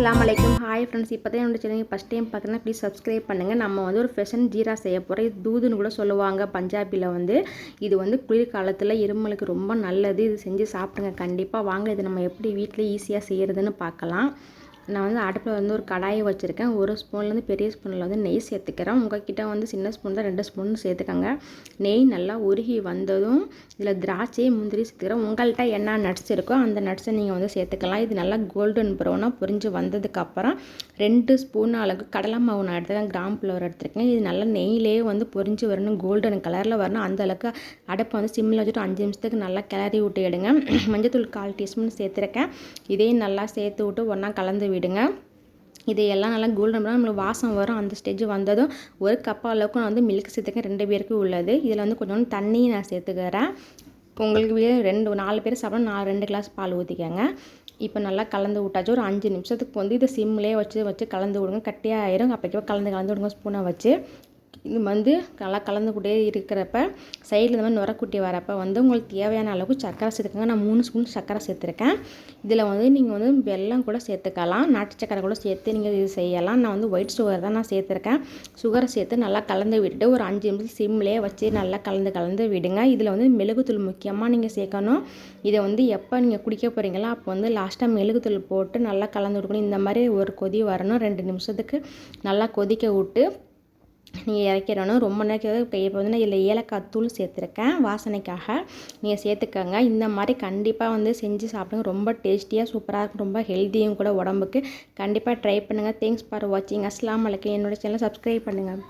அஸ்ஸலாமு அலைக்கும். Hi friends, இப்போ தான் என்னோட சேனல் ஃபஸ்ட் டைம் பார்க்குறேன்னா ப்ளீஸ் சப்ஸ்கிரைப் பண்ணுங்கள். நம்ம வந்து ஒரு ஃப்ரெஷன் ஜீரா செய்ய போகிறோம். இது தூதுன்னு கூட சொல்லுவாங்க பஞ்சாபியில் வந்து. இது வந்து குளிர்காலத்தில் இருமலுக்கு ரொம்ப நல்லது. இது செஞ்சு சாப்பிடுங்க கண்டிப்பாக. வாங்க இது நம்ம எப்படி வீட்டில் ஈஸியாக செய்கிறதுன்னு பார்க்கலாம். நான் வந்து அடுப்பில் வந்து ஒரு கடாயை வச்சுருக்கேன். ஒரு ஸ்பூன்லேருந்து பெரிய ஸ்பூனில் வந்து நெய் சேர்த்துக்கிறேன். உங்கள்கிட்ட வந்து சின்ன ஸ்பூன் தான் 2 ஸ்பூன் சேர்த்துக்கோங்க. நெய் நல்லா உருகி வந்ததும் இதில் திராட்சை முந்திரி சேர்த்துக்கிறேன். உங்கள்கிட்ட என்ன நட்ஸ் இருக்கோ அந்த நட்ஸை நீங்கள் வந்து சேர்த்துக்கலாம். இது நல்லா கோல்டன் ப்ரௌனாக பொரிஞ்சு வந்ததுக்கப்புறம் 2 ஸ்பூன் அளவுக்கு கடலை மாவு நான் எடுத்துருக்கேன். கிராம் ஃப்ளவர் எடுத்துருக்கேன். இது நல்லா நெய்யிலே வந்து பொரிஞ்சு வரணும், கோல்டன் கலரில் வரணும். அந்தளவுக்கு அடுப்பை வந்து சிம்மில் வச்சுட்டு 5 நிமிஷத்துக்கு நல்லா கிளறி விட்டு எடுங்க. மஞ்சத்தூள் 1/4 டீஸ்பூன் சேர்த்துருக்கேன். இதையும் நல்லா சேர்த்து விட்டு ஒன்றா கலந்து விடுங்க. இதையெல்லாம் நல்லா கோல்டன் ப்ரௌன் நம்மளுக்கு வாசம் வரும். அந்த ஸ்டேஜ் வந்ததும் ஒரு கப் அளவுக்கு நான் வந்து மில்க் சேர்த்துக்கேன். 2 பேருக்கு உள்ளது. இதில் வந்து கொஞ்சோண்டு தண்ணி நான் சேர்த்துக்கிறேன். உங்களுக்கு 4 பேர் சாப்பிட்டா 2 கிளாஸ் பால் ஊற்றிக்கங்க. இப்போ நல்லா கலந்து விட்டாச்சு. ஒரு 5 நிமிஷத்துக்கு வந்து இதை சிம்லேயே வச்சு கலந்து விடுங்க. கட்டியாக ஆயிரும். அப்போக்கே கலந்து விடுங்க ஸ்பூனை வச்சு. இது வந்து நல்லா கலந்துக்கிட்டே இருக்கிறப்ப சைடில் இந்த மாதிரி நுரக்குட்டி வரப்போ வந்து உங்களுக்கு தேவையான அளவுக்கு சர்க்கரை சேர்த்துக்கோங்க. நான் 3 ஸ்பூன் சர்க்கரை சேர்த்துருக்கேன். இதில் வந்து நீங்கள் வந்து வெல்லம் கூட சேர்த்துக்கலாம். நாட்டு சர்க்கரை கூட சேர்த்து நீங்கள் இது செய்யலாம். நான் வந்து ஒயிட் சுகர் தான் நான் சேர்த்துருக்கேன். சுகரை சேர்த்து நல்லா கலந்து விட்டுட்டு ஒரு 5 நிமிஷம் சிம்லேயே வச்சு நல்லா கலந்து விடுங்க. இதில் வந்து மிளகுத்தூள் முக்கியமாக நீங்கள் சேர்க்கணும். இதை வந்து எப்போ நீங்கள் குடிக்க போகிறீங்களோ அப்போ வந்து லாஸ்ட்டாக மிளகுத்தூள் போட்டு நல்லா கலந்து விட்டுக்கணும். இந்த மாதிரி ஒரு கொதி வரணும். 2 நிமிஷத்துக்கு நல்லா கொதிக்க விட்டு நீங்கள் இறக்கிடணும். ரொம்ப நேரம் இப்போ வந்து இதில் ஏலக்காய் தூள் சேர்த்துருக்கேன் வாசனைக்காக. நீங்கள் சேர்த்துக்கோங்க. இந்த மாதிரி கண்டிப்பாக வந்து செஞ்சு சாப்பிடுங்க. ரொம்ப டேஸ்டியாக சூப்பராக இருக்கும். ரொம்ப ஹெல்த்தியும் கூட உடம்புக்கு. கண்டிப்பாக ட்ரை பண்ணுங்கள். தேங்க்ஸ் ஃபார் வாட்சிங். அஸ்ஸலாமு அலைக்கும். என்னோட சேனலை சப்ஸ்கிரைப் பண்ணுங்கள்.